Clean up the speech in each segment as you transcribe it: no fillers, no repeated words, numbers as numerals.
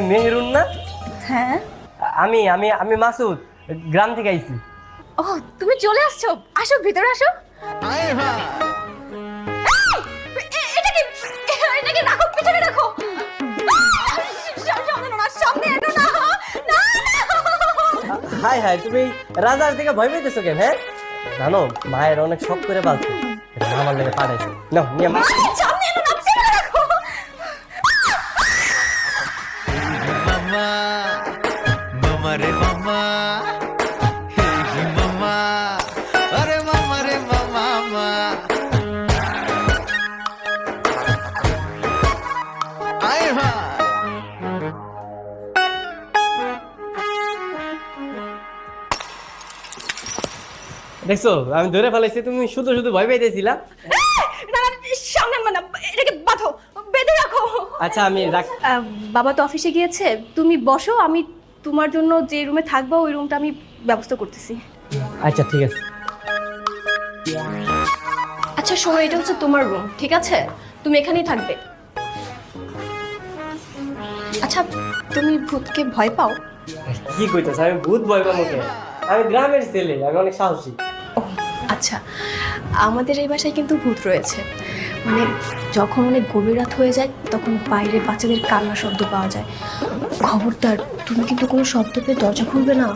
মেহেরুন না? হ্যাঁ। আমি আমি আমি মাসুদ, গ্রাম থেকে আইছি। ও তুমি চলে আসছো, আসো ভিতরে আসো। এটাকে রাখো, পিছনে রাখো। সামনে এনো না। হাই হাই, তুমি রাজার থেকে ভয় পেতেছো কেন? হ্যাঁ, জানো মায়ের অনেক শখ করে পালছে, আমার লেগে পাঠাইছে। না নিয়ে সামনে এনো না, পিছনে রাখো। মামা মামা রে মামা, হে হে মামা, আরে মামা রে মামা, আয় হা। দেখছো আমি ধরে ফেলাইছি, তুমি শুধু শুধু ভয় পাইতেছিলা। না না, সামনে মানে এটাকে বাঁধো, বেঁধে রাখো। আচ্ছা আমি রাখ। বাবা তো অফিসে গিয়েছে, তুমি বসো, আমি তোমার জন্য যে রুমে থাকবো ওই রুমটা আমি ব্যবস্থা করতেছি। আচ্ছা ঠিক আছে। আচ্ছা শোনো, এটা হচ্ছে তোমার রুম, ঠিক আছে? তুমি এখানেই থাকবে। আচ্ছা তুমি ভূতকে ভয় পাও? কি কইতাছ, আমি ভূত ভয় পাবো কেন? আমি গ্রামের ছেলে, আমি অনেক সাহসী। ও আচ্ছা, আমাদের এই বাসায় কিন্তু ভূত রয়েছে। মানে যখন অনেক গভীর রাত হয়ে যায় তখন বাইরে বাচ্চাদের কান্না শব্দ পাওয়া যায়। খবরদার, তুমি কিন্তু কোনো শব্দ পেয়ে দরজা খুলবে না।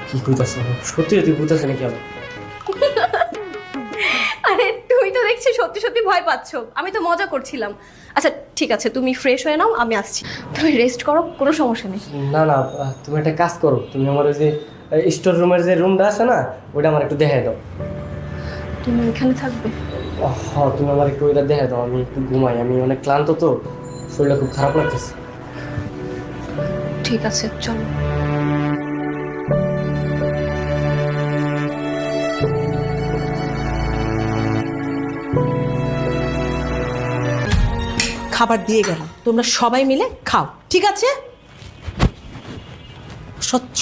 কি কইতাছ, সত্যি সত্যি ভূত আছে নাকি? আরে তুমি তো দেখছি সত্যি সত্যি ভয় পাচ্ছো, আমি তো মজা করছিলাম। আচ্ছা ঠিক আছে, তুমি ফ্রেশ হয়ে নাও, আমি আসছি। তুমি রেস্ট করো, কোনো সমস্যা নেই। না না, তুমি একটা কাজ করো, তুমি আমার ওই যে স্টোর রুমের যে রুমটা আছে না, ওইটা আমার একটু দেখাই দাও। তুমি এখানে থাকবে? হ্যাঁ, তুমি আমার একটু ওইটা দেখাই দাও, আমি একটু ঘুমাই, আমি অনেক ক্লান্ত তো, শরীরটা খুব খারাপ লাগতেছে। ঠিক আছে চলো। খাবার দিয়ে গেল, তোমরা সবাই মিলে খাও, ঠিক আছে? স্বচ্ছ।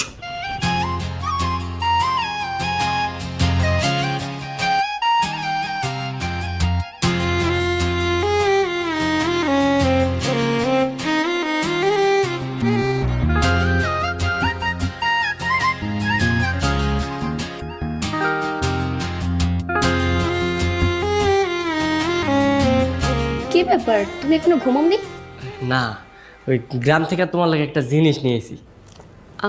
কি ব্যাপার, তুমি এখনো ঘুমাওনি? না, ওই গ্রাম থেকে তোমার লাগে একটা জিনিস নিয়েছি।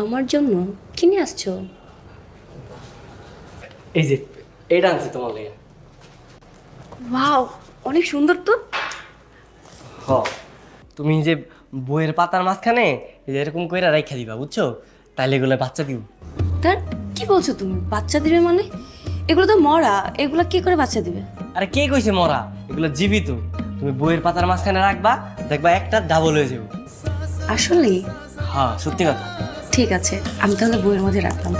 আমার জন্য কি নিয়ে আসছো? এই যে এইটা আনছি তোমার লাগে। ওয়াও, অনেক সুন্দর তো। হ, তুমি যে বইয়ের পাতার মাঝখানে এই যে এরকম কইরা রাইখা দিবা, বুঝছো? তাইলে এগুলো বাচ্চা দিব। তার কি বলছো তুমি, বাচ্চা দিবে মানে? এগুলো তো মরা, এগুলো কি করে বাচ্চা দিবে? আরে কে কইছে মরা? এগুলো জীবিত। তুমি বইয়ের পাতার মাঝখানে রাখবা, দেখবা একটা ডাবল হয়ে যাবে। আসলেই? হ্যাঁ সত্যি কথা। ঠিক আছে, আমি তাহলে বইয়ের মধ্যে রাখলাম।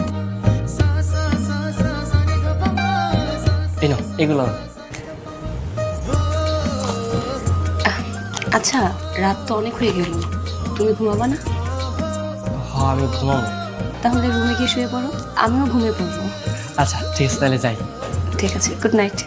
এই নাও এগুলো নাও। আচ্ছা রাত তো অনেক হয়ে গেল, তুমি ঘুমাবা না? হ্যাঁ আমি ঘুমাবো। তাহলে রুমে গিয়ে শুয়ে পড়ো, আমিও ঘুমিয়ে পড়বো। আচ্ছা ঠিক আছে, তাহলে যাই। ঠিক আছে, গুড নাইট।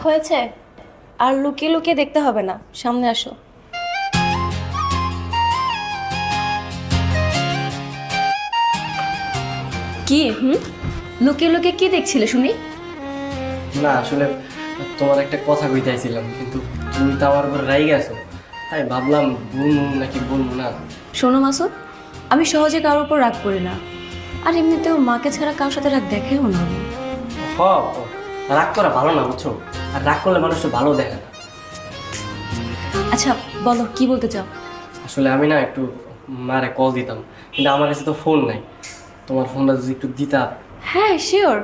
হয়েছে, আর লুকিয়ে লুকিয়ে দেখতে হবে না, সামনে আসো। কি লুকিয়ে লুকিয়ে কি দেখছিলে শুনি? না আসলে তোমার একটা কথা কইতে আইছিলাম, কিন্তু তুমি তো আমার উপর রাই গেছো, তাই ভাবলাম বলবো নাকি বলবো না। শোনো মাসুদ, আমি সহজে কারোর উপর রাগ করি না, আর এমনিতেও মাকে ছাড়া কারোর সাথে রাগ দেখেও না আমি। হ, রাগ করা ভালো না, বুঝছো? আর রাগ করলে মানুষটা ভালো দেখে না। আচ্ছা বলো, কি বলতে চাও? আসলে আমি না একটু মারে কল দিতাম, কিন্তু আমার কাছে তো ফোন নাই, তোমার ফোনটা যদি একটু দিতা। হ্যাঁ শিওর,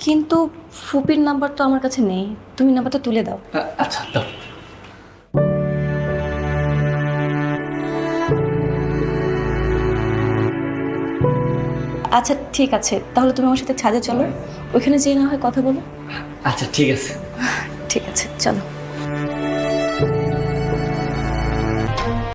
কিন্তু ফুপির নাম্বার তো আমার কাছে নেই, তুমি নাম্বারটা তুলে দাও। আচ্ছা দাও। আচ্ছা ঠিক আছে, তাহলে তুমি আমার সাথে ছাদে চলো, ওইখানে যেয়ে না হয় কথা বলো। আচ্ছা ঠিক আছে। ঠিক আছে, চলো।